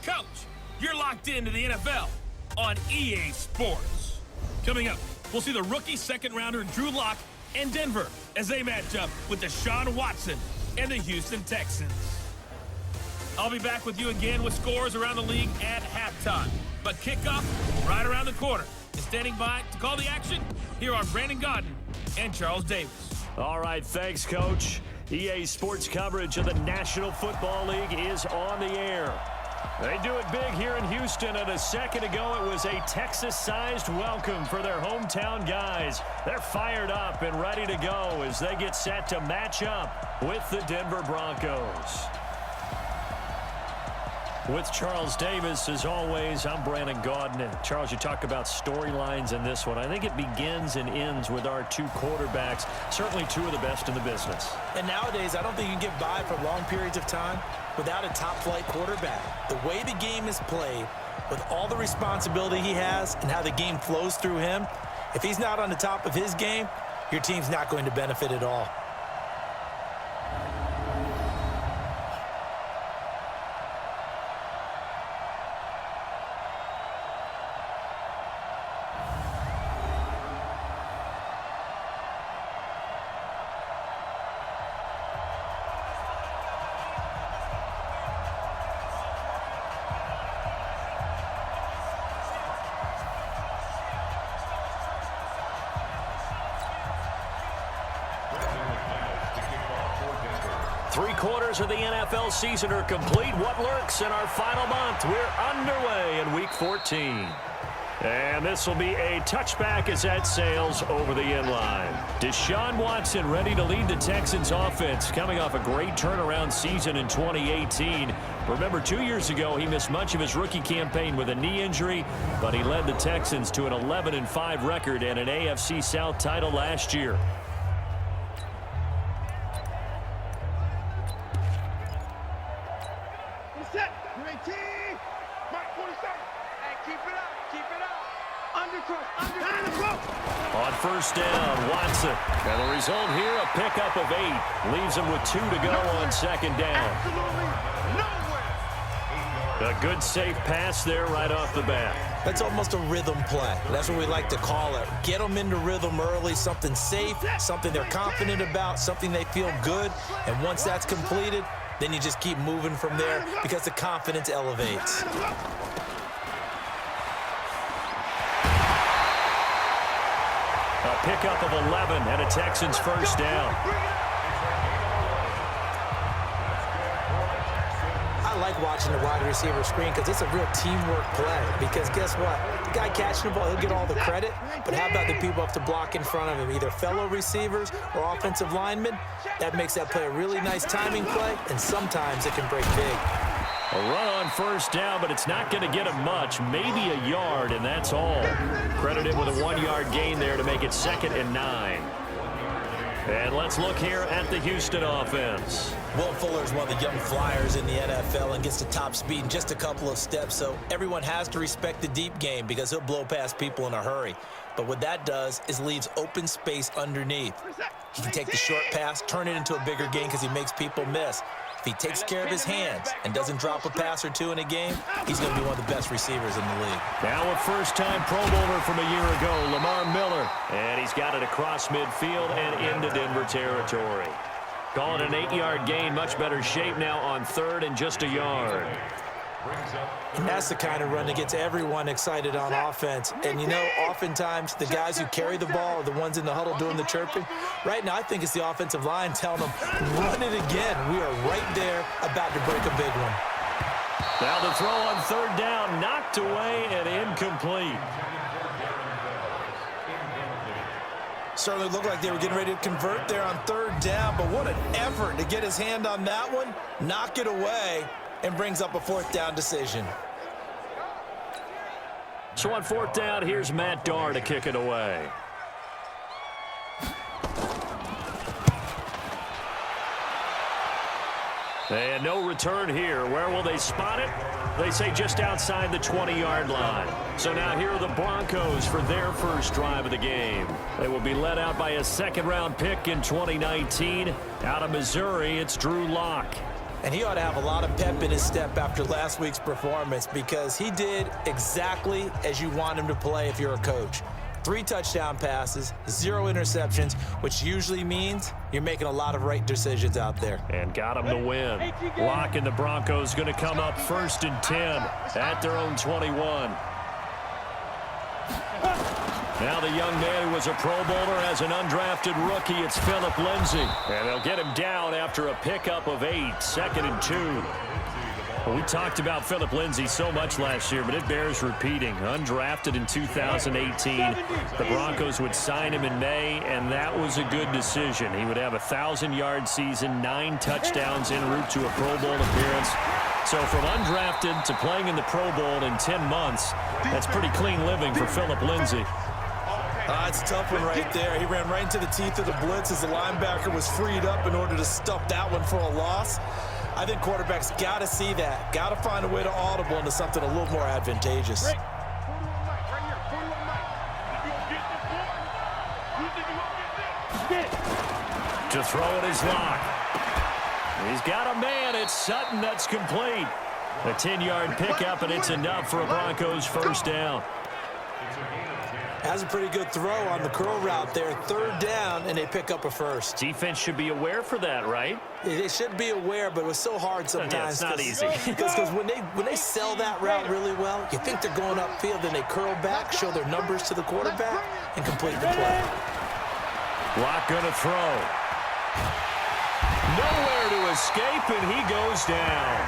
Coach. You're locked into the NFL on EA Sports. Coming up, we'll see the rookie second-rounder Drew Lock and Denver as they match up with Deshaun Watson and the Houston Texans. I'll be back with you again with scores around the league at halftime. But kickoff right around the corner. And standing by to call the action, here are Brandon Godden and Charles Davis. All right, thanks, Coach. EA Sports coverage of the National Football League is on the air. They do it big here in Houston, and a second ago it was a Texas-sized welcome for their hometown guys. They're fired up and ready to go as they get set to match up with the Denver Broncos. With Charles Davis, as always, I'm Brandon Gaudin. And Charles, you talk about storylines in this one. I think it begins and ends with our two quarterbacks, certainly two of the best in the business. And nowadays, I don't think you can get by for long periods of time without a top-flight quarterback. The way the game is played, with all the responsibility he has and how the game flows through him, if he's not on the top of his game, your team's not going to benefit at all. Three-quarters of the NFL season are complete. What lurks in our final month? We're underway in Week 14. And this will be a touchback as that sails over the inline. Deshaun Watson ready to lead the Texans offense, coming off a great turnaround season in 2018. Remember, 2 years ago, he missed much of his rookie campaign with a knee injury, but he led the Texans to an 11-5 record and an AFC South title last year. On first down, Watson. And the result here, a pickup of 8. Leaves him with 2 to go on second down. A good, safe pass there right off the bat. That's almost a rhythm play. That's what we like to call it. Get them into rhythm early, something safe, something they're confident about, something they feel good. And once that's completed, then you just keep moving from there because the confidence elevates. A pickup of 11 and a Texans first down. I like watching the wide receiver screen because it's a real teamwork play. Because guess what? The guy catching the ball, he'll get all the credit. But how about the people up to block in front of him, either fellow receivers or offensive linemen? That makes that play a really nice timing play, and sometimes it can break big. A run on first down, but it's not going to get him much. Maybe a yard, and that's all. Credited with a 1-yard gain there to make it 2nd and 9. And let's look here at the Houston offense. Will Fuller is one of the young flyers in the NFL and gets to top speed in just a couple of steps, so everyone has to respect the deep game because he'll blow past people in a hurry. But what that does is leaves open space underneath. He can take the short pass, turn it into a bigger gain because he makes people miss. If he takes care of his hands and doesn't drop a pass or two in a game, he's going to be one of the best receivers in the league. Now a first-time Pro Bowler from a year ago, Lamar Miller. And he's got it across midfield and into Denver territory. Call it an 8-yard gain, much better shape now on 3rd and just a yard. And that's the kind of run that gets everyone excited on offense. And, you know, oftentimes the guys who carry the ball are the ones in the huddle doing the chirping. Right now, I think it's the offensive line telling them, run it again. We are right there about to break a big one. Now the throw on 3rd down, knocked away and incomplete. Certainly looked like they were getting ready to convert there on 3rd down, but what an effort to get his hand on that one, knock it away, and brings up a 4th down decision. So on 4th down, here's Matt Darr to kick it away. And no return here. Where will they spot it? They say just outside the 20-yard line. So now here are the Broncos for their first drive of the game. They will be led out by a 2nd-round pick in 2019. Out of Missouri, it's Drew Lock. And he ought to have a lot of pep in his step after last week's performance because he did exactly as you want him to play if you're a coach. 3 touchdown passes, 0 interceptions, which usually means you're making a lot of right decisions out there. And got him the win. Locke and the Broncos going to come up 1st and 10 at their own 21. Now the young man who was a Pro Bowler as an undrafted rookie, it's Phillip Lindsay. And they'll get him down after a pickup of 8, 2nd and 2. Well, we talked about Phillip Lindsay so much last year, but it bears repeating. Undrafted in 2018, the Broncos would sign him in May, and that was a good decision. He would have a 1,000-yard season, 9 touchdowns en route to a Pro Bowl appearance. So from undrafted to playing in the Pro Bowl in 10 months, that's pretty clean living for Phillip Lindsay. It's a tough one right there. He ran right into the teeth of the blitz as the linebacker was freed up in order to stuff that one for a loss. I think quarterbacks got to see that. Got to find a way to audible into something a little more advantageous. To throw it is Locke. He's got a man. It's Sutton that's complete. A 10-yard pickup, and it's enough for a Broncos 1st down. Has a pretty good throw on the curl route there. 3rd down, and they pick up a 1st. Defense should be aware for that, right? They should be aware, but it was so hard sometimes. Yeah, it's not easy. Because when they sell that route really well, you think they're going upfield, then they curl back, show their numbers to the quarterback, and complete the play. Locke going to throw. Nowhere to escape, and he goes down.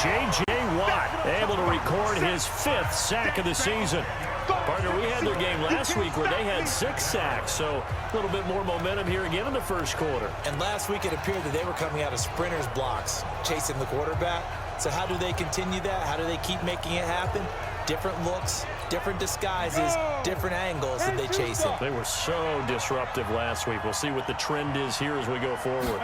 J.J. Watt able to record his 5th sack of the season. Partner, we had their game last week where they had 6 sacks, so a little bit more momentum here again in the 1st quarter. And last week it appeared that they were coming out of sprinters blocks, chasing the quarterback. So how do they continue that? How do they keep making it happen? Different looks, different disguises, different angles that they chase him. They were so disruptive last week. We'll see what the trend is here as we go forward.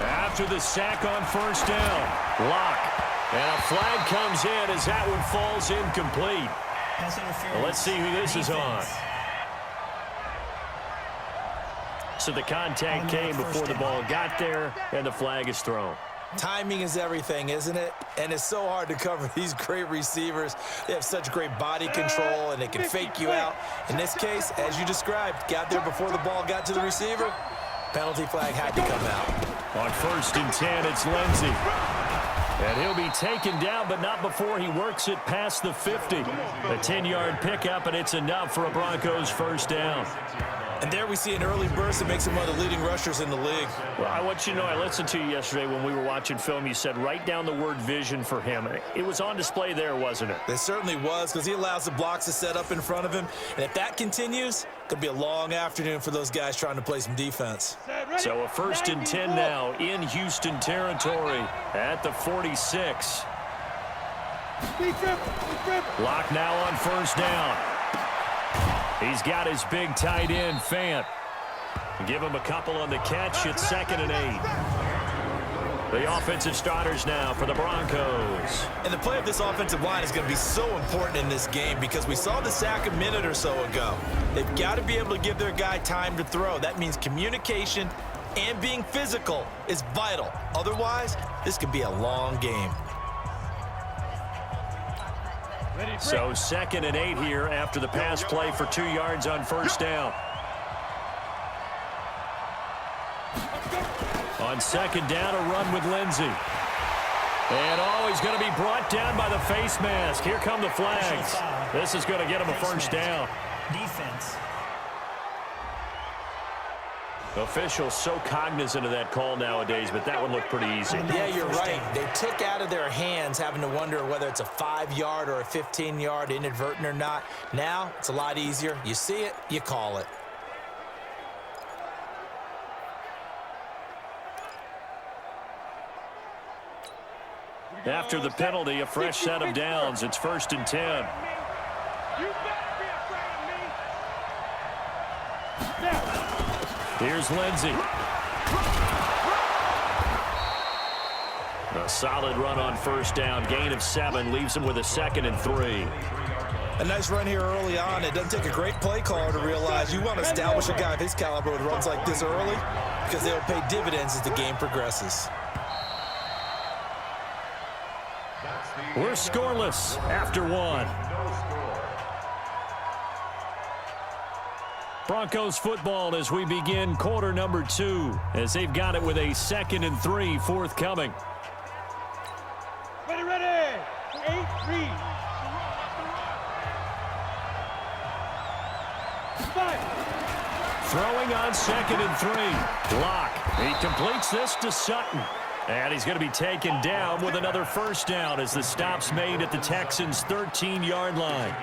After the sack on 1st down, Locke. And a flag comes in as that one falls incomplete. Well, let's see who this is on. So the contact came before the ball got there, and the flag is thrown. Timing is everything, isn't it? And it's so hard to cover these great receivers. They have such great body control, and they can fake you out. In this case, as you described, got there before the ball got to the receiver. Penalty flag had to come out. On 1st and 10, it's Lindsay. And he'll be taken down, but not before he works it past the 50. A 10-yard pickup, and it's enough for a Broncos 1st down. And there we see an early burst that makes him one of the leading rushers in the league. Well, I want you to know, I listened to you yesterday when we were watching film. You said write down the word vision for him. It was on display there, wasn't it? It certainly was, because he allows the blocks to set up in front of him. And if that continues, it could be a long afternoon for those guys trying to play some defense. So a 1st and 10 now in Houston territory at the 46. Locke now on 1st down. He's got his big tight end, Fant. Give him a couple on the catch. It's 2nd and 8. The offensive starters now for the Broncos. And the play of this offensive line is going to be so important in this game because we saw the sack a minute or so ago. They've got to be able to give their guy time to throw. That means communication and being physical is vital. Otherwise, this could be a long game. So 2nd and 8 here after the pass play for 2 yards on 1st down. On 2nd down, a run with Lindsay. And he's going to be brought down by the face mask. Here come the flags. This is going to get him a 1st down. Defense. Officials so cognizant of that call nowadays, but that one looked pretty easy. Yeah, you're right. They took out of their hands having to wonder whether it's a 5-yard or a 15-yard inadvertent or not. Now, it's a lot easier. You see it, you call it. After the penalty, a fresh set of downs. It's 1st and 10. Here's Lindsay. A solid run on 1st down. Gain of 7 leaves him with a 2nd and 3. A nice run here early on. It doesn't take a great play caller to realize you want to establish a guy of his caliber with runs like this early because they'll pay dividends as the game progresses. We're scoreless after one. Broncos football as we begin quarter number 2, as they've got it with a 2nd and 3 forthcoming. Ready. 8-3. 5. Throwing on 2nd and 3. Lock. He completes this to Sutton. And he's going to be taken down with another first down as the stop's made at the Texans' 13-yard line.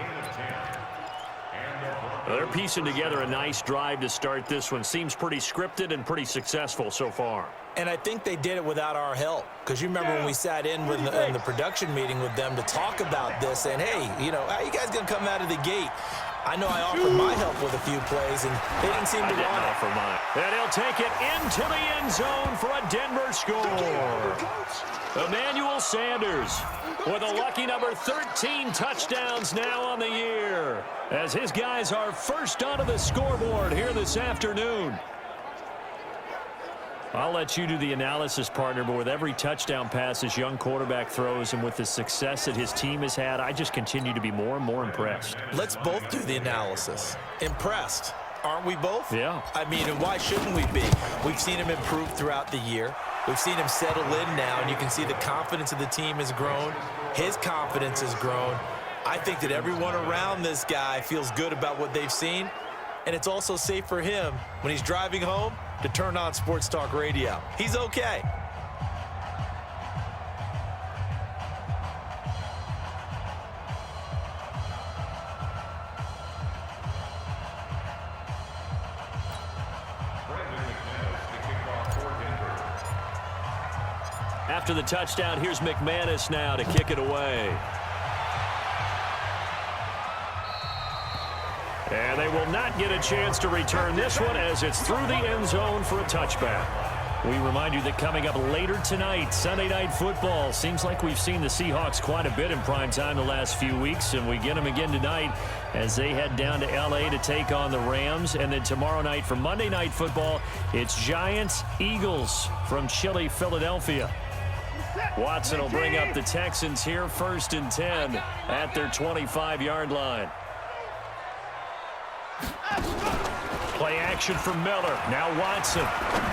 They're piecing together a nice drive to start this one. Seems pretty scripted and pretty successful so far. And I think they did it without our help. Because you remember when we sat in the production meeting with them to talk about this, and hey, you know, how you guys going to come out of the gate? I know I offered my help with a few plays, and they didn't seem to want it. Offer mine. And he'll take it into the end zone for a Denver score. Emmanuel Sanders with a lucky number 13 touchdowns now on the year, as his guys are first onto the scoreboard here this afternoon. I'll let you do the analysis, partner, but with every touchdown pass this young quarterback throws and with the success that his team has had, I just continue to be more and more impressed. Let's both do the analysis. Impressed. Aren't we both? Yeah. I mean, and why shouldn't we be? We've seen him improve throughout the year. We've seen him settle in now, and you can see the confidence of the team has grown. His confidence has grown. I think that everyone around this guy feels good about what they've seen, and it's also safe for him when he's driving home to turn on Sports Talk Radio. He's okay. After the touchdown, here's McManus now to kick it away. And they will not get a chance to return this one as it's through the end zone for a touchback. We remind you that coming up later tonight, Sunday Night Football. Seems like we've seen the Seahawks quite a bit in prime time the last few weeks, and we get them again tonight as they head down to L.A. to take on the Rams. And then tomorrow night for Monday Night Football, it's Giants-Eagles from chilly Philadelphia. Watson will bring up the Texans here 1st and 10 at their 25-yard line. Play action for Miller. Now Watson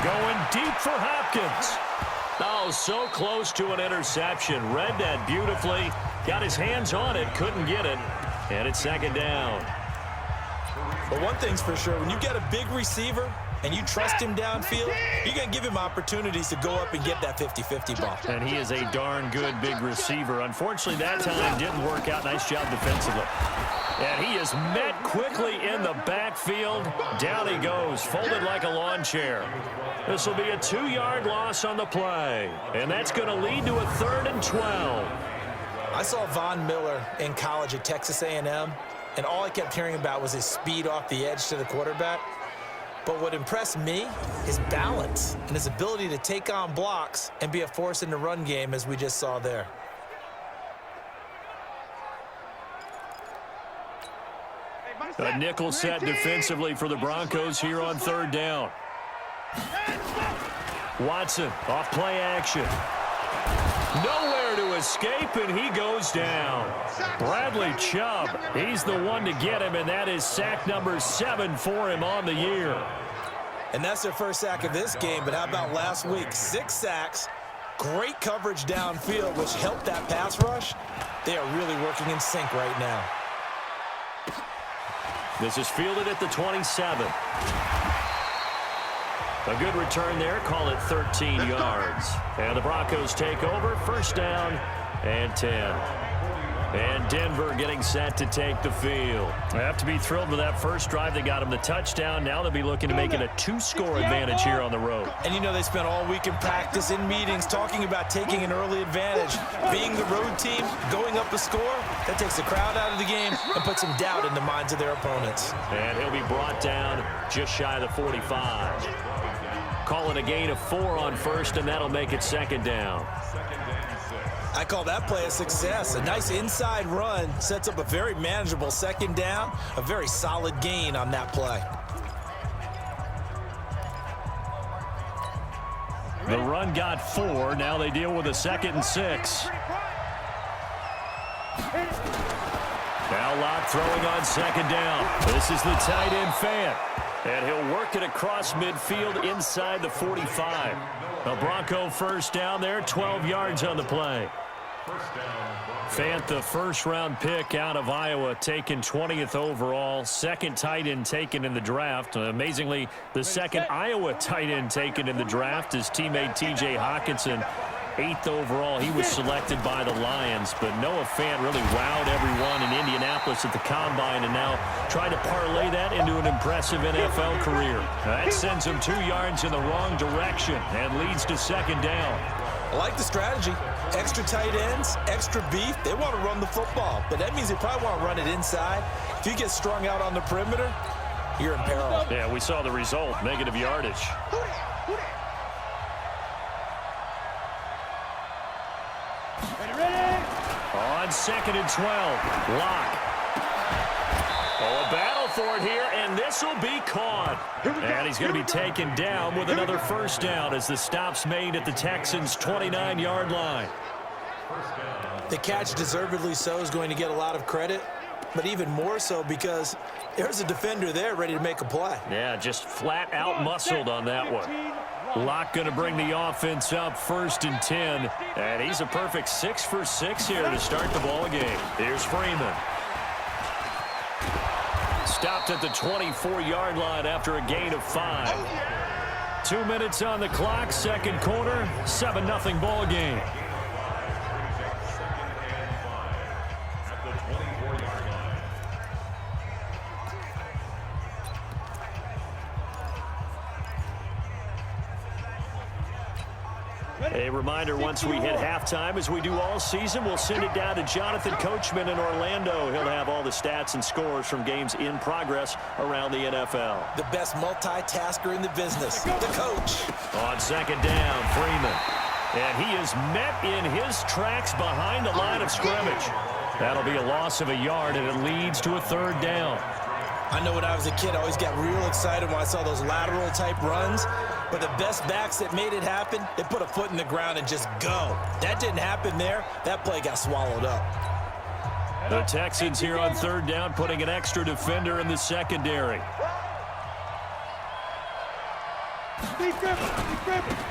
going deep for Hopkins. Oh, so close to an interception. Read that beautifully. Got his hands on it. Couldn't get it. And it's 2nd down. But one thing's for sure, when you get a big receiver and you trust him downfield, you're going to give him opportunities to go up and get that 50-50 ball. And he is a darn good big receiver. Unfortunately, that time didn't work out. Nice job defensively. And he is met quickly in the backfield. Down he goes, folded like a lawn chair. This will be a 2-yard loss on the play. And that's going to lead to a 3rd and 12. I saw Von Miller in college at Texas A&M, and all I kept hearing about was his speed off the edge to the quarterback. But what impressed me, his balance and his ability to take on blocks and be a force in the run game, as we just saw there. A nickel set defensively for the Broncos here on 3rd down. Watson off play action. Nowhere to escape, and he goes down. Bradley Chubb, he's the one to get him, and that is sack number 7 for him on the year. And that's their first sack of this game, but how about last week? 6 sacks, great coverage downfield, which helped that pass rush. They are really working in sync right now. This is fielded at the 27. A good return there. Call it 13 yards. And the Broncos take over. 1st down and 10. And Denver getting set to take the field. They have to be thrilled with that first drive. They got them the touchdown. Now they'll be looking to make it a 2-score advantage here on the road. And you know, they spent all week in practice, in meetings, talking about taking an early advantage. Being the road team, going up a score, that takes the crowd out of the game and puts some doubt in the minds of their opponents. And he'll be brought down just shy of the 45. Calling a gain of 4 on 1st, and that'll make it 2nd down. I call that play a success. A nice inside run sets up a very manageable 2nd down, a very solid gain on that play. The run got 4. Now they deal with a 2nd and 6. Now Locke throwing on second down. This is the tight end Fant. And he'll work it across midfield inside the 45. A Bronco first down there, 12 yards on the play. Fant, the first-round pick out of Iowa, taken 20th overall. Second tight end taken in the draft. Amazingly, the second Iowa tight end taken in the draft is teammate T.J. Hawkinson. 8th overall, he was selected by the Lions, but Noah Fant really wowed everyone in Indianapolis at the Combine and now trying to parlay that into an impressive NFL career. That sends him 2 yards in the wrong direction and leads to second down. I like the strategy. Extra tight ends, extra beef. They want to run the football, but that means they probably want to run it inside. If you get strung out on the perimeter, you're in peril. Yeah, we saw the result, negative yardage. On second and 12, Locke. Oh, a battle for it here, and this will be caught. And he's going to be taken down with another first down as the stop's made at the Texans' 29-yard line. The catch, deservedly so, is going to get a lot of credit, but even more so because there's a defender there ready to make a play. Yeah, just flat out muscled on that one. Locke going to bring the offense up first and 10, and he's a perfect 6 for 6 here to start the ball game. Here's Freeman. Stopped at the 24-yard line after a gain of 5. 2 minutes on the clock, second quarter, 7-0 ball game. A reminder, once we hit halftime, as we do all season, we'll send it down to Jonathan Coachman in Orlando. He'll have all the stats and scores from games in progress around the NFL. The best multitasker in the business, the coach. On second down, Freeman. And he is met in his tracks behind the line of scrimmage. That'll be a loss of a yard, and it leads to a third down. I know when I was a kid, I always got real excited when I saw those lateral-type runs. But the best backs that made it happen, they put a foot in the ground and just go. That didn't happen there. That play got swallowed up. The Texans here on third down, putting an extra defender in the secondary.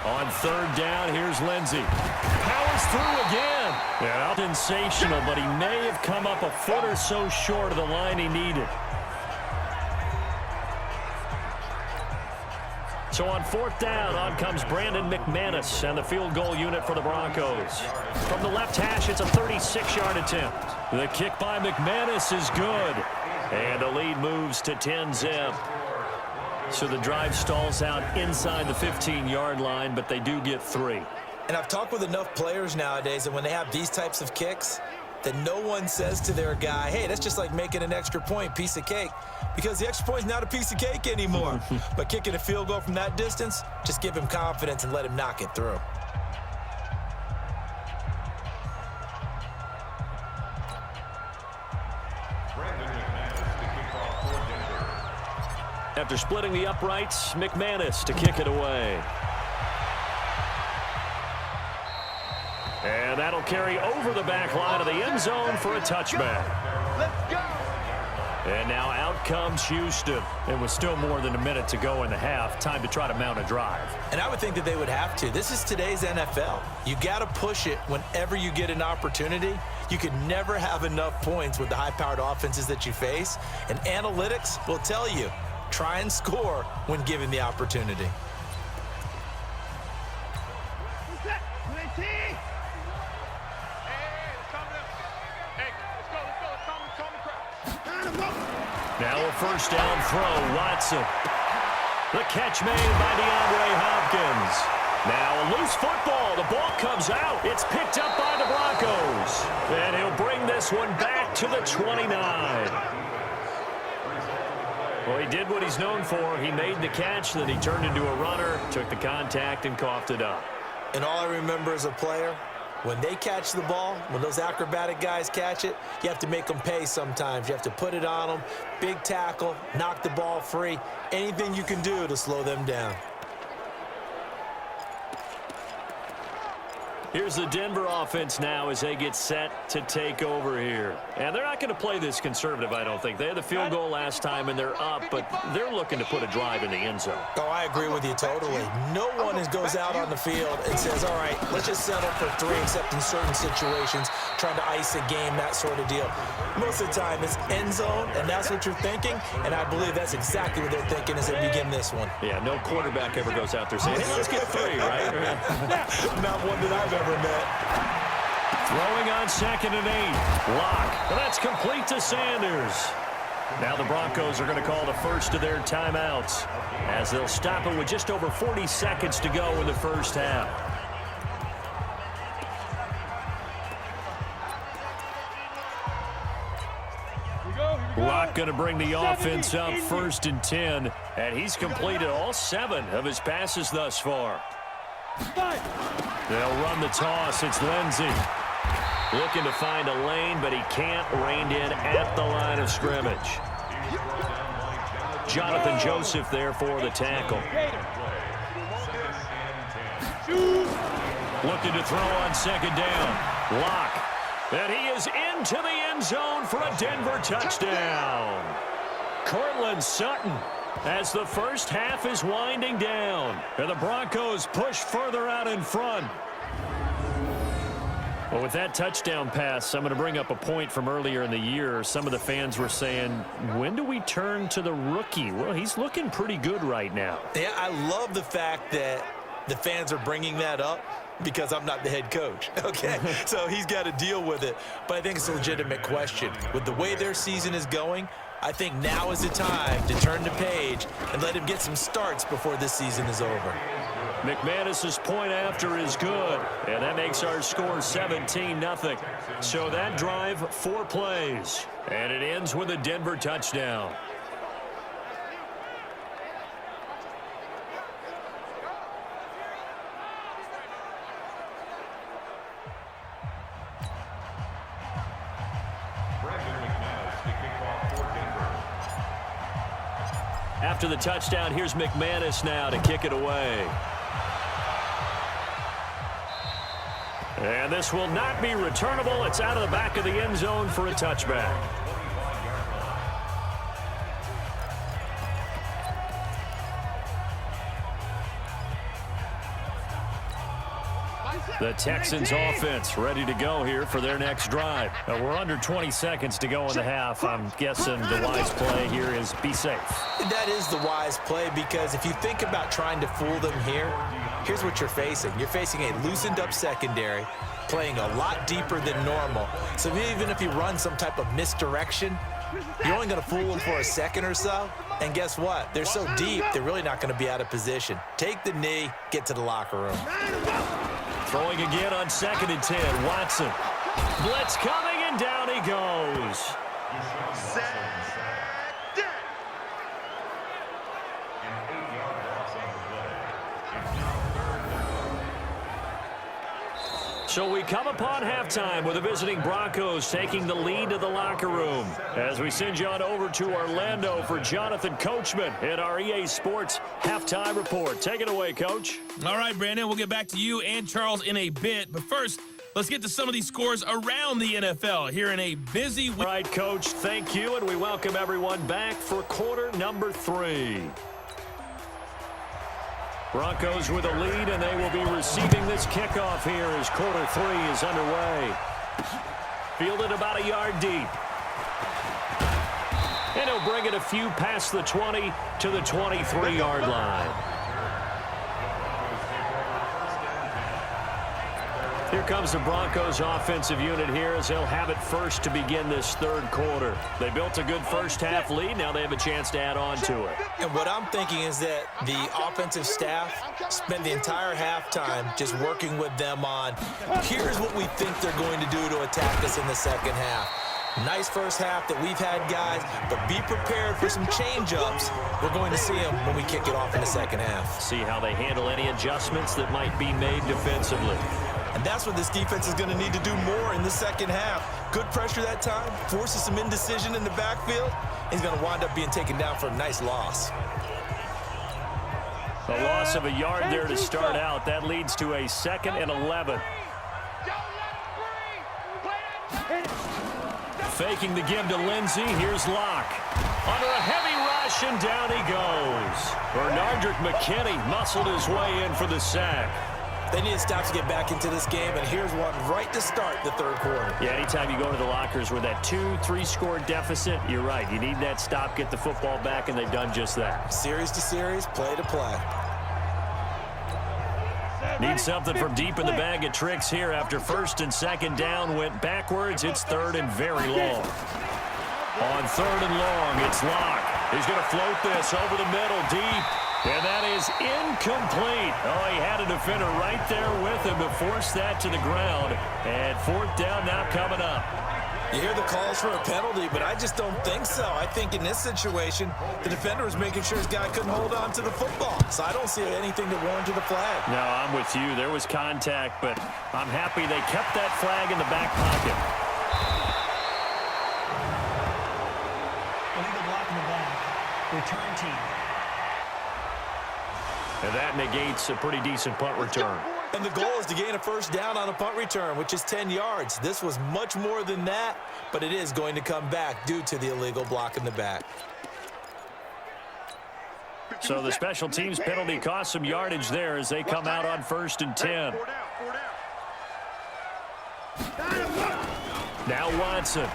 On third down, here's Lindsey. Powers through again. Yeah, sensational, but he may have come up a foot or so short of the line he needed. So on fourth down, on comes Brandon McManus and the field goal unit for the Broncos. From the left hash, it's a 36-yard attempt. The kick by McManus is good. And the lead moves to 10-zip. So the drive stalls out inside the 15-yard line, but they do get 3. And I've talked with enough players nowadays that when they have these types of kicks, that no one says to their guy, hey, that's just like making an extra point, piece of cake. Because the extra point is not a piece of cake anymore. But kicking a field goal from that distance, just give him confidence and let him knock it through. After splitting the uprights, McManus to kick it away. And that'll carry over the back line of the end zone for a touchback. Let's go. And now out comes Houston. And with still more than a minute to go in the half, time to try to mount a drive. And I would think that they would have to. This is today's NFL. You got to push it whenever you get an opportunity. You could never have enough points with the high-powered offenses that you face. And analytics will tell you, try and score when given the opportunity. Now a first down throw, Watson. The catch made by DeAndre Hopkins. Now a loose football. The ball comes out. It's picked up by the Broncos. And he'll bring this one back to the 29. Well, he did what he's known for. He made the catch, then he turned into a runner, took the contact, and coughed it up. And all I remember as a player, when they catch the ball, when those acrobatic guys catch it, you have to make them pay sometimes. You have to put it on them, big tackle, knock the ball free, anything you can do to slow them down. Here's the Denver offense now as they get set to take over here. And they're not going to play this conservative, I don't think. They had the field goal last time, and they're up, but they're looking to put a drive in the end zone. Oh, I agree with you totally. No one goes out on the field and says, all right, let's just settle for 3, except in certain situations, trying to ice a game, that sort of deal. Most of the time, it's end zone, and that's what you're thinking, and I believe that's exactly what they're thinking as they begin this one. Yeah, no quarterback ever goes out there saying, hey, let's get 3, right? Not one that I've ever met. Throwing on 2nd and 8. Lock. Well, that's complete to Sanders. Now the Broncos are going to call the first of their timeouts as they'll stop it with just over 40 seconds to go in the first half. Lock going to bring the offense up 1st and 10, and he's completed all 7 of his passes thus far. They'll run the toss. It's Lindsey. Looking to find a lane, but he can't. Reined in at the line of scrimmage. Jonathan Joseph there for the tackle. Looking to throw on 2nd down. Lock. And he is into the end zone for a Denver touchdown. Cortland Sutton, as the first half is winding down, and the Broncos push further out in front. Well, with that touchdown pass, I'm going to bring up a point from earlier in the year. Some of the fans were saying, when do we turn to the rookie? Well, he's looking pretty good right now. Yeah, I love the fact that the fans are bringing that up because I'm not the head coach, okay? So he's got to deal with it. But I think it's a legitimate question. With the way their season is going, I think now is the time to turn the page and let him get some starts before this season is over. McManus's point after is good, and that makes our score 17-0. So that drive, 4 plays, and it ends with a Denver touchdown. After the touchdown, here's McManus now to kick it away. And this will not be returnable. It's out of the back of the end zone for a touchback. The Texans offense ready to go here for their next drive. We're under 20 seconds to go in the half. I'm guessing the wise play here is be safe. That is the wise play, because if you think about trying to fool them here, here's what you're facing. You're facing a loosened up secondary, playing a lot deeper than normal. So even if you run some type of misdirection, you're only going to fool them for a second or so. And guess what? They're so deep, they're really not going to be out of position. Take the knee, get to the locker room. Throwing again on 2nd and 10. Watson. Blitz coming, and down he goes. So we come upon halftime with the visiting Broncos taking the lead to the locker room. As we send you on over to Orlando for Jonathan Coachman in our EA Sports Halftime Report. Take it away, Coach. All right, Brandon, we'll get back to you and Charles in a bit. But first, let's get to some of these scores around the NFL here in a busy week. All right, Coach, thank you, and we welcome everyone back for quarter number 3. Broncos with a lead, and they will be receiving this kickoff here as quarter 3 is underway. Fielded about a yard deep. And he'll bring it a few past the 20 to the 23-yard line. Here comes the Broncos offensive unit here as they'll have it first to begin this third quarter. They built a good first half lead. Now they have a chance to add on to it. And what I'm thinking is that the offensive staff spent the entire halftime just working with them on, here's what we think they're going to do to attack us in the second half. Nice first half that we've had, guys, but be prepared for some change-ups. We're going to see them when we kick it off in the second half. See how they handle any adjustments that might be made defensively. And that's what this defense is going to need to do more in the second half. Good pressure that time, forces some indecision in the backfield. He's going to wind up being taken down for a nice loss. A loss of a yard there to start out. That leads to a 2nd and 11. Faking the give to Lindsey. Here's Locke. Under a heavy rush, and down he goes. Bernardrick McKinney muscled his way in for the sack. They need to stop to get back into this game, and here's one right to start the third quarter. Yeah, anytime you go into the lockers with that 2-3 score deficit, you're right. You need that stop, get the football back, and they've done just that. Series to series, play to play. Need something from deep in the bag of tricks here after first and second down went backwards. It's third and very long. On third and long, it's Locke. He's going to float this over the middle deep. And that is incomplete. Oh, he had a defender right there with him to force that to the ground. And fourth down now coming up. You hear the calls for a penalty, but I just don't think so. I think in this situation, the defender was making sure his guy couldn't hold on to the football. So I don't see anything that warranted the flag. No, I'm with you. There was contact, but I'm happy they kept that flag in the back pocket. Illegal block in the back. Return team. And that negates a pretty decent punt return. And the goal is to gain a first down on a punt return, which is 10 yards. This was much more than that, but it is going to come back due to the illegal block in the back. So the special teams penalty cost some yardage there as they come out on first and 10. Now Watson.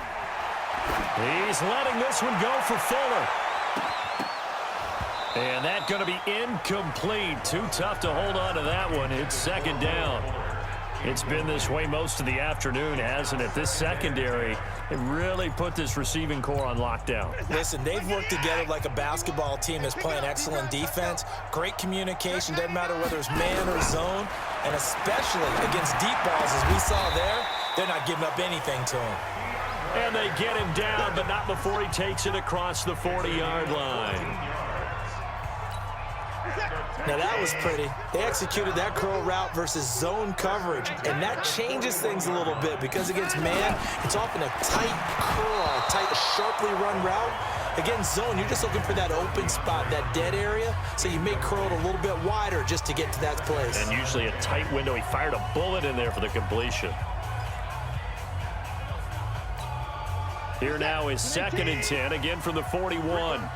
He's letting this one go for Fuller. And that's going to be incomplete. Too tough to hold on to that one. It's second down. It's been this way most of the afternoon, hasn't it? This secondary, it really put this receiving core on lockdown. Listen, they've worked together like a basketball team that's playing excellent defense. Great communication, doesn't matter whether it's man or zone. And especially against deep balls, as we saw there, they're not giving up anything to him. And they get him down, but not before he takes it across the 40-yard line. Now that was pretty. They executed that curl route versus zone coverage, and that changes things a little bit because against man, it's often a tight curl, a tight, sharply run route. Against zone, you're just looking for that open spot, that dead area, so you may curl it a little bit wider just to get to that place. And usually a tight window. He fired a bullet in there for the completion. Here now is second and 10, again from the 41.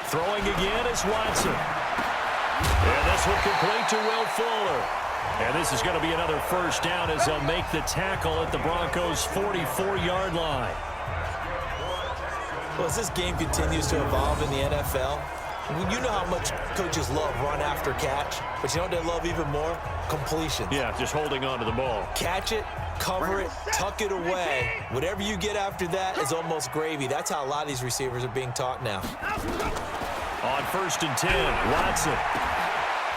Throwing again is Watson. And this will complete to Will Fuller. And this is going to be another first down as they'll make the tackle at the Broncos' 44-yard line. Well, as this game continues to evolve in the NFL, you know how much coaches love run after catch, but you know what they love even more? Completion. Yeah, just holding on to the ball. Catch it, cover it, tuck it away. Whatever you get after that is almost gravy. That's how a lot of these receivers are being taught now. On first and 10, Watson.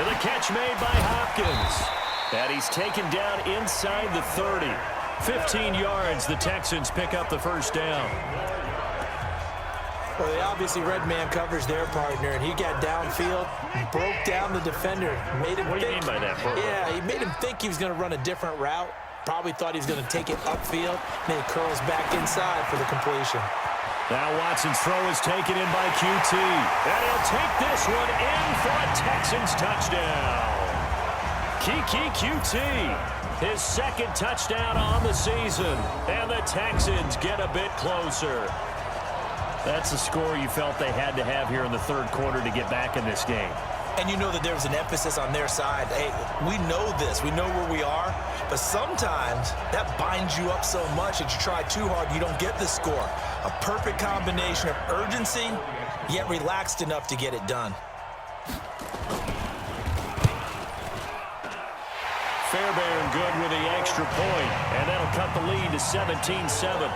And the catch made by Hopkins. And he's taken down inside the 30. 15 yards, the Texans pick up the first down. Well, they obviously read man coverage their partner, and he got downfield, broke down the defender, made him What do you think. mean by that, Bert? Yeah, he made him think he was going to run a different route. Probably thought he was going to take it upfield, and then he curls back inside for the completion. Now Watson's throw is taken in by QT. And he'll take this one in for a Texans touchdown. Kiki QT, his second touchdown on the season. And the Texans get a bit closer. That's the score you felt they had to have here in the third quarter to get back in this game. And you know that there was an emphasis on their side. Hey, we know this. We know where we are. But sometimes that binds you up so much that you try too hard, you don't get the score. A perfect combination of urgency, yet relaxed enough to get it done. Fairbairn good with the extra point, and that'll cut the lead to 17-7.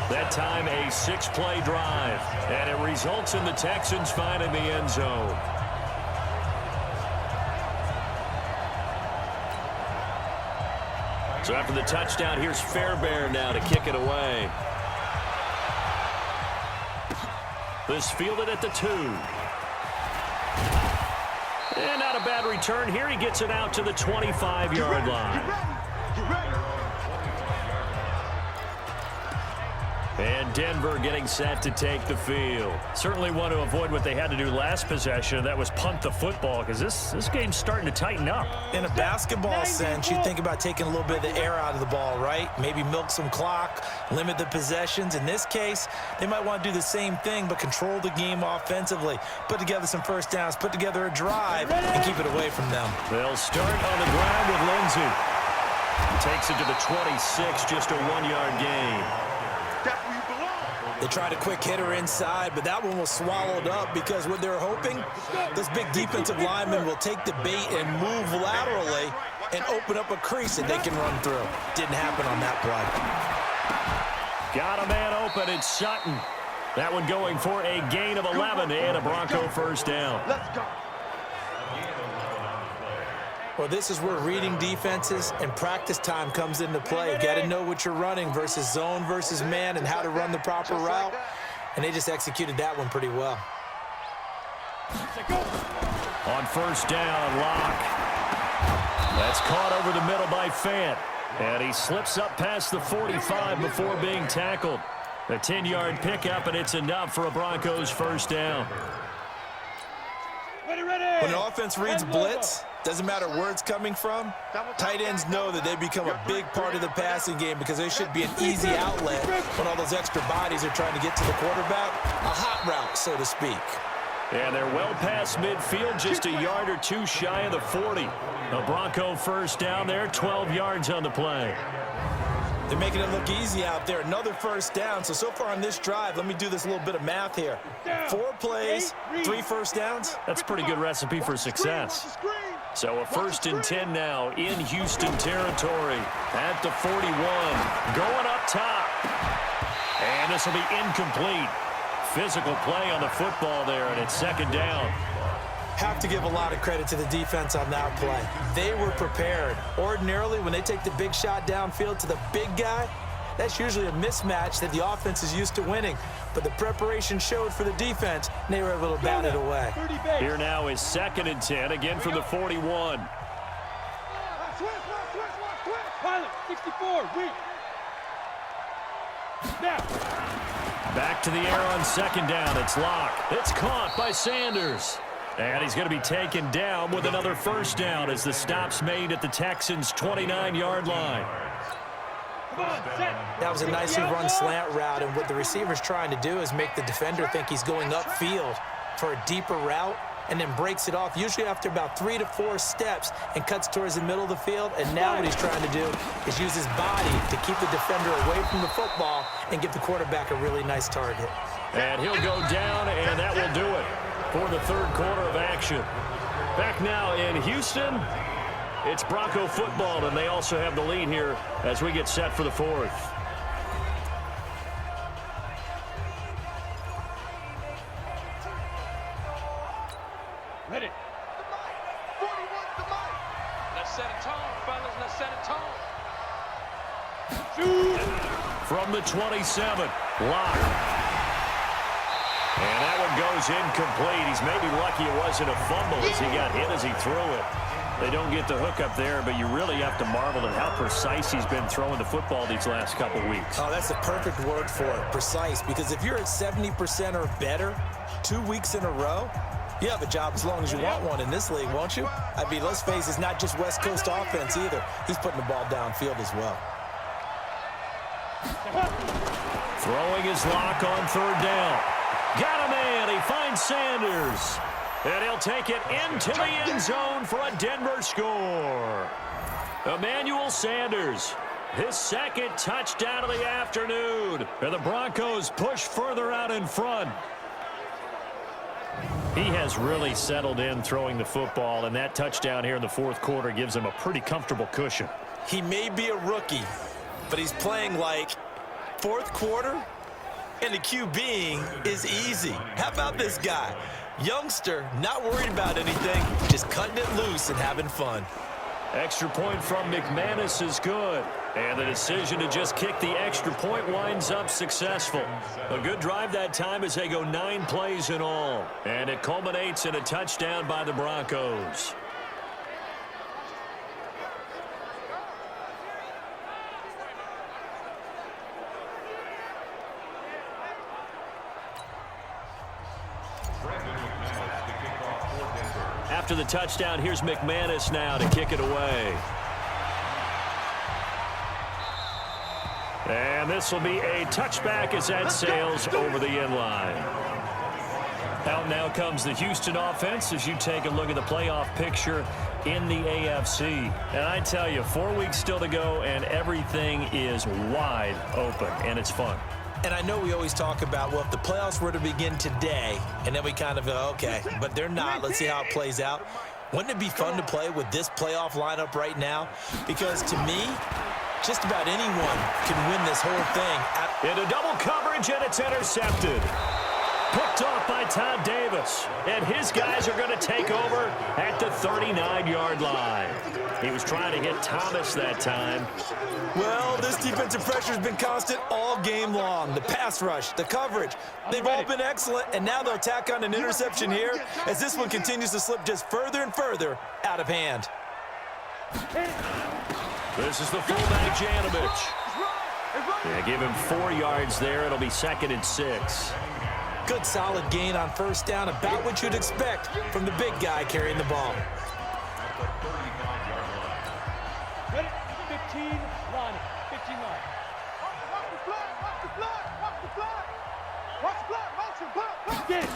That time a 6-play drive, and it results in the Texans finding the end zone. So after the touchdown, here's Fairbairn now to kick it away. This fielded at the 2. And not a bad return here. He gets it out to the 25-yard line. And Denver getting set to take the field. Certainly want to avoid what they had to do last possession. That was punt the football, because this game's starting to tighten up. In a basketball sense, you think about taking a little bit of the air out of the ball, right? Maybe milk some clock, limit the possessions. In this case, they might want to do the same thing, but control the game offensively. Put together some first downs, put together a drive, and keep it away from them. They'll start on the ground with Lindsey. Takes it to the 26, just a 1-yard gain. They tried a quick hitter inside, but that one was swallowed up because what they're hoping, this big defensive lineman will take the bait and move laterally and open up a crease that they can run through. Didn't happen on that play. Got a man open, it's Sutton. That one going for a gain of 11 and a Bronco first down. Let's go. Well, this is where reading defenses and practice time comes into play. Got to know what you're running versus zone versus man and how to run the proper route. And they just executed that one pretty well. On first down, Locke. That's caught over the middle by Fant. And he slips up past the 45 before being tackled. A 10-yard pickup, and it's enough for a Broncos first down. Ready. When an offense reads blitz, doesn't matter where it's coming from, tight ends know that they become a big part of the passing game because there should be an easy outlet when all those extra bodies are trying to get to the quarterback. A hot route, so to speak. And they're well past midfield, just a yard or two shy of the 40. A Bronco first down there, 12 yards on the play. They're making it look easy out there. Another first down. So far on this drive, let me do this little bit of math here. 4 plays, 3 first downs. That's a pretty good recipe for success. So a 1st and 10 now in Houston territory at the 41. Going up top. And this will be incomplete. Physical play on the football there, and it's 2nd down. Have to give a lot of credit to the defense on that play. They were prepared. Ordinarily, when they take the big shot downfield to the big guy, that's usually a mismatch that the offense is used to winning. But the preparation showed for the defense, and they were able to bat it away. Here now is 2nd and 10, again from the 41. Pilot, 64, weak. Now. Back to the air on 2nd down. It's Locke. It's caught by Sanders. And he's going to be taken down with another first down as the stop's made at the Texans' 29-yard line. That was a nicely run slant route, and what the receiver's trying to do is make the defender think he's going upfield for a deeper route and then breaks it off, usually after about 3 to 4 steps, and cuts towards the middle of the field. And now what he's trying to do is use his body to keep the defender away from the football and give the quarterback a really nice target. And he'll go down, and that will do it for the 3rd quarter of action. Back now in Houston, it's Bronco football, and they also have the lead here as we get set for the 4th. Ready. 41's the mic. Let's set a tone, fellas. Let's set a tone. Shoot. From the 27, Locke. And that one goes incomplete. He's maybe lucky it wasn't a fumble as he got hit as he threw it. They don't get the hook up there, but you really have to marvel at how precise he's been throwing the football these last couple weeks. Oh, that's the perfect word for it, precise, because if you're at 70% or better 2 weeks in a row, you have a job as long as you want one in this league, won't you? I mean, let's face it, it's not just West Coast offense either. He's putting the ball downfield as well. Throwing his Lock on 3rd down. Got a man. He finds Sanders. And he'll take it into the end zone for a Denver score. Emmanuel Sanders, his 2nd touchdown of the afternoon. And the Broncos push further out in front. He has really settled in throwing the football, and that touchdown here in the 4th quarter gives him a pretty comfortable cushion. He may be a rookie, but he's playing like 4th quarter, and the QBing is easy. How about this guy? Youngster, not worried about anything, just cutting it loose and having fun. Extra point from McManus is good. And the decision to just kick the extra point winds up successful. A good drive that time as they go 9 plays in all. And it culminates in a touchdown by the Broncos. After the touchdown, here's McManus now to kick it away. And this will be a touchback as that sails over the end line. Out now comes the Houston offense as you take a look at the playoff picture in the AFC. And I tell you, 4 weeks still to go, and everything is wide open, and it's fun. And I know we always talk about, well, if the playoffs were to begin today, and then we kind of go, okay, but they're not. Let's see how it plays out. Wouldn't it be fun to play with this playoff lineup right now? Because to me, just about anyone can win this whole thing. Into double coverage, and it's intercepted. Picked off by Todd Davis. And his guys are going to take over at the 39-yard line. He was trying to hit Thomas that time. Well, this defensive pressure has been constant all game long. The pass rush, the coverage, they've all been excellent, and now they'll tack on an interception here as this one continues to slip just further and further out of hand. This is the fullback, Janovich. Yeah, give him 4 yards there. It'll be 2nd and 6. Good solid gain on first down, about what you'd expect from the big guy carrying the ball. Ready? 15 line. 15 line. Watch the flag. Watch the flag. Watch the flag. Watch the flag. Motion. Flag. Get it.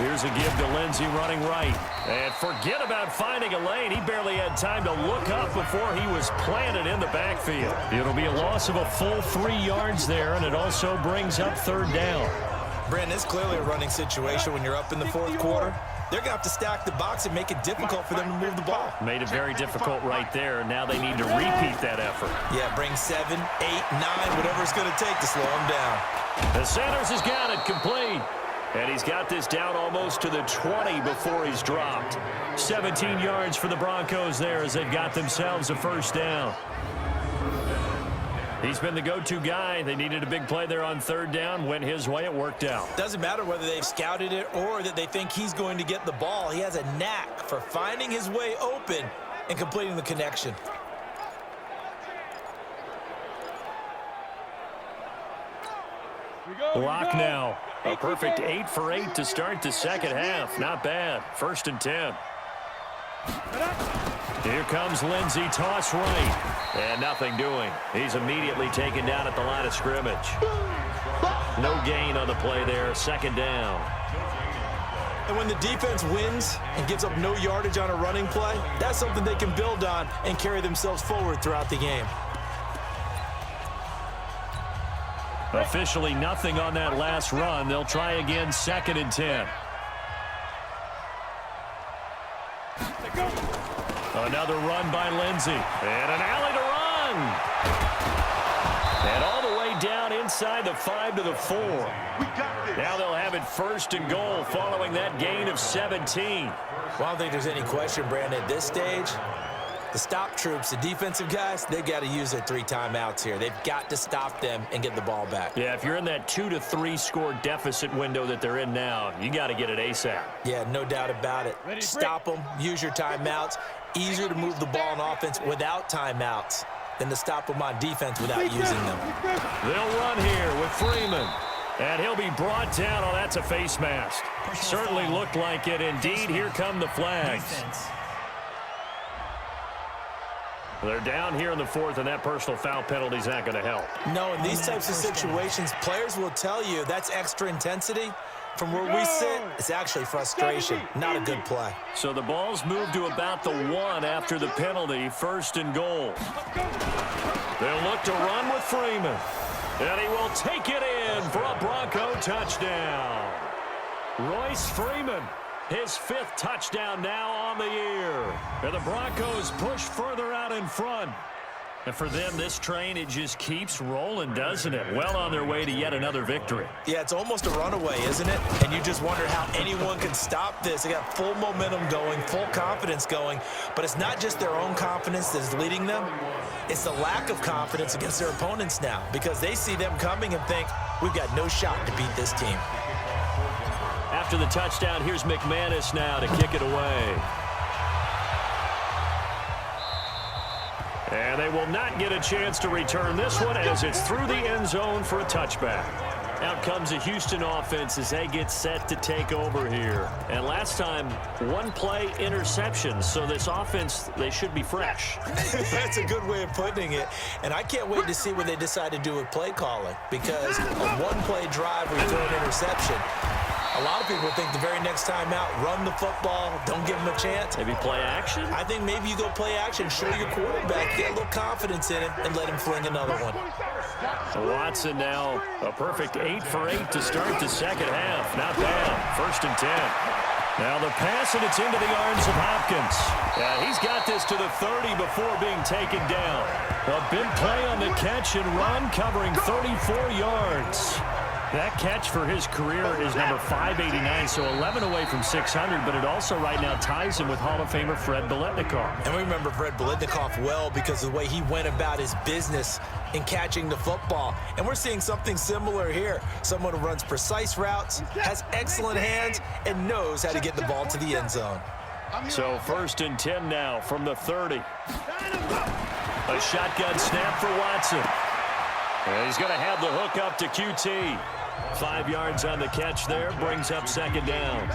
Here's a give to Lindsey running right. And forget about finding a lane. He barely had time to look up before he was planted in the backfield. It'll be a loss of a full 3 yards there, and it also brings up 3rd down. Brandon, it's clearly a running situation when you're up in the 4th quarter. They're going to have to stack the box and make it difficult for them to move the ball. Made it very difficult right there. Now they need to repeat that effort. Yeah, bring 7, 8, 9, whatever it's going to take to slow them down. The Sanders has got it complete. And he's got this down almost to the 20 before he's dropped. 17 yards for the Broncos there as they've got themselves a first down. He's been the go-to guy. They needed a big play there on 3rd down. Went his way. It worked out. Doesn't matter whether they've scouted it or that they think he's going to get the ball. He has a knack for finding his way open and completing the connection. Block now. A perfect 8 for 8 to start the 2nd half. Not bad. 1st and 10. Here comes Lindsey, toss right. And nothing doing. He's immediately taken down at the line of scrimmage. No gain on the play there. 2nd down. And when the defense wins and gives up no yardage on a running play, that's something they can build on and carry themselves forward throughout the game. Officially nothing on that last run. They'll try again, 2nd and 10. Another run by Lindsey. And an alley to run. And all the way down inside the 5 to the 4. Now they'll have it 1st and goal following that gain of 17. Well, I don't think there's any question, Brandon, at this stage, the stop troops, the defensive guys, they've got to use their 3 timeouts here. They've got to stop them and get the ball back. Yeah, if you're in that 2 to 3 score deficit window that they're in now, you got to get it ASAP. Yeah, no doubt about it. Stop them, use your timeouts. Easier to move the ball on offense without timeouts than to stop them on defense without using them. They'll run here with Freeman. And he'll be brought down. Oh, that's a face mask. Certainly looked like it. Indeed, here come the flags. They're down here in the 4th, and that personal foul penalty is not going to help. No, in these types of situations, players will tell you that's extra intensity. From where we sit, it's actually frustration, not a good play. So the ball's moved to about the 1 after the penalty, 1st and goal. They'll look to run with Freeman. And he will take it in for a Bronco touchdown. Royce Freeman, his 5th touchdown now on the year. And the Broncos push further out in front. And for them, this train, it just keeps rolling, doesn't it? Well on their way to yet another victory. Yeah, it's almost a runaway, isn't it? And you just wonder how anyone can stop this. They got full momentum going, full confidence going. But it's not just their own confidence that's leading them. It's the lack of confidence against their opponents now because they see them coming and think, we've got no shot to beat this team. After the touchdown, here's McManus now to kick it away. And they will not get a chance to return this one as it's through the end zone for a touchback. Out comes a Houston offense as they get set to take over here. And last time, one play interception. So this offense, they should be fresh. That's a good way of putting it. And I can't wait to see what they decide to do with play calling, because a one-play drive where you throw an interception, a lot of people think the very next time out, run the football, don't give them a chance. Maybe play action? I think maybe you go play action, show your quarterback, get a little confidence in him, and let him fling another one. Watson now a perfect 8 for 8 to start the second half. Not bad. 1st and 10. Now the pass, and it's into the arms of Hopkins. Yeah, he's got this to the 30 before being taken down. A big play on the catch and run, covering 34 yards. That catch for his career is number 589, so 11 away from 600, but it also right now ties him with Hall of Famer Fred Biletnikoff. And we remember Fred Biletnikoff well because of the way he went about his business in catching the football. And we're seeing something similar here. Someone who runs precise routes, has excellent hands, and knows how to get the ball to the end zone. So 1st and 10 now from the 30. A shotgun snap for Watson. And he's going to have the hook up to QT. 5 yards on the catch there, brings up 2nd down.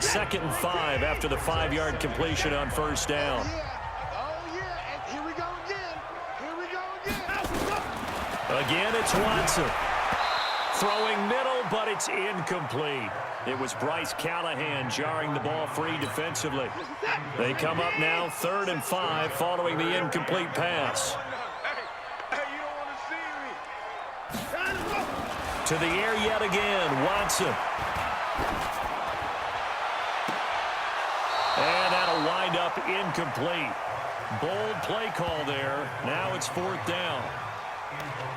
2nd and 5 after the 5-yard completion on 1st down. Here we go again. Again, it's Watson. Throwing middle, but it's incomplete. It was Bryce Callahan jarring the ball free defensively. They come up now 3rd and 5 following the incomplete pass. You don't want to see me. To the air yet again, Watson. And that'll wind up incomplete. Bold play call there. Now it's 4th down.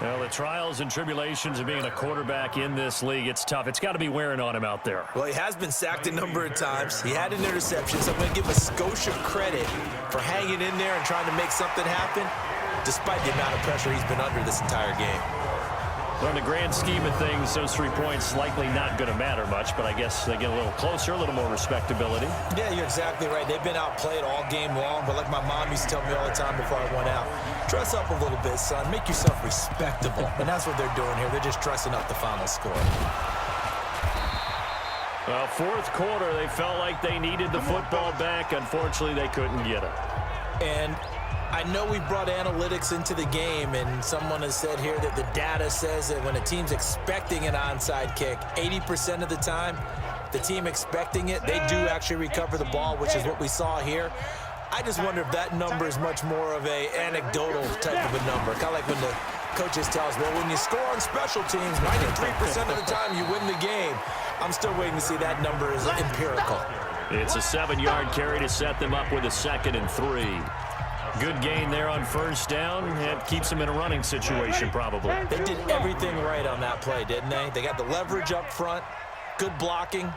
Well, the trials and tribulations of being a quarterback in this league, it's tough. It's got to be wearing on him out there. Well, he has been sacked a number of times. He had an interception, so I'm going to give Scotia credit for hanging in there and trying to make something happen, despite the amount of pressure he's been under this entire game. Well, in the grand scheme of things, those 3 points likely not going to matter much, but I guess they get a little closer, a little more respectability. Yeah, you're exactly right. They've been outplayed all game long, but like my mom used to tell me all the time before I went out, dress up a little bit, son. Make yourself respectable. And that's what they're doing here. They're just dressing up the final score. Well, 4th quarter, they felt like they needed the football back. Unfortunately, they couldn't get it. And I know we brought analytics into the game, and someone has said here that the data says that when a team's expecting an onside kick, 80% of the time, the team expecting it, they do actually recover the ball, which is what we saw here. I just wonder if that number is much more of a anecdotal type of a number. Kind of like when the coaches tell us, well, when you score on special teams, 93% of the time you win the game. I'm still waiting to see that number is empirical. It's a 7-yard carry to set them up with a 2nd and 3. Good gain there on 1st down. It keeps them in a running situation, probably. They did everything right on that play, didn't they? They got the leverage up front, good blocking,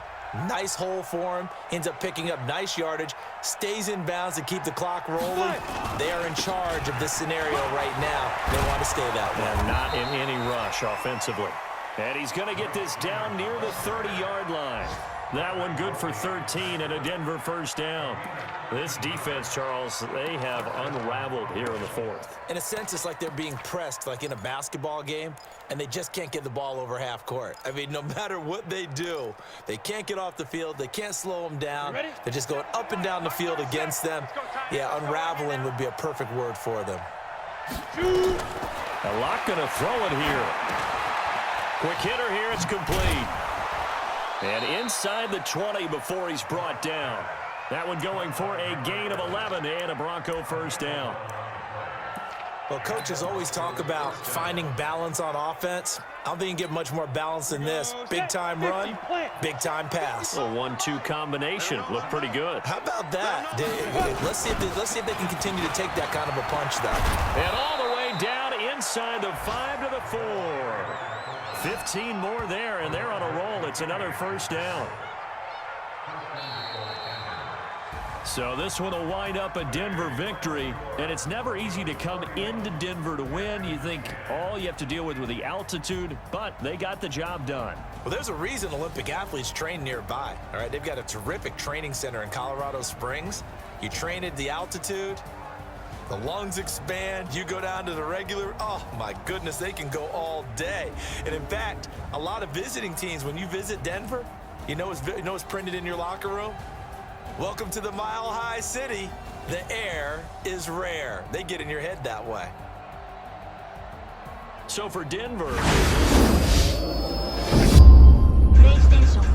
nice hole for him, ends up picking up nice yardage, stays in bounds to keep the clock rolling. They are in charge of this scenario right now. They want to stay that way. And not in any rush offensively. And he's going to get this down near the 30-yard line. That one good for 13 and a Denver 1st down. This defense, Charles, they have unraveled here in the 4th. In a sense, it's like they're being pressed, like in a basketball game, and they just can't get the ball over half court. I mean, no matter what they do, they can't get off the field. They can't slow them down. They're just going up and down the field against them. Yeah, unraveling would be a perfect word for them. A lot going to throw it here. Quick hitter here, it's complete. And inside the 20 before he's brought down. That one going for a gain of 11 and a Bronco 1st down. Well, coaches always talk about finding balance on offense. I don't think you can get much more balance than this. Big-time run, big-time pass. A 1-2 combination. Looked pretty good. How about that? Let's see if they can continue to take that kind of a punch, though. And all the way down inside the 5 to the 4. 15 more there, and they're on a roll. It's another 1st down. So this one will wind up a Denver victory, and it's never easy to come into Denver to win. You think all you have to deal with the altitude, but they got the job done. Well, there's a reason Olympic athletes train nearby. All right, they've got a terrific training center in Colorado Springs. You train at the altitude, The lungs expand. You go down to the regular. Oh, my goodness, they can go all day. And, in fact, a lot of visiting teams, when you visit Denver, you know what's printed in your locker room? Welcome to the Mile High City. The air is rare. They get in your head that way. So for Denver, PlayStation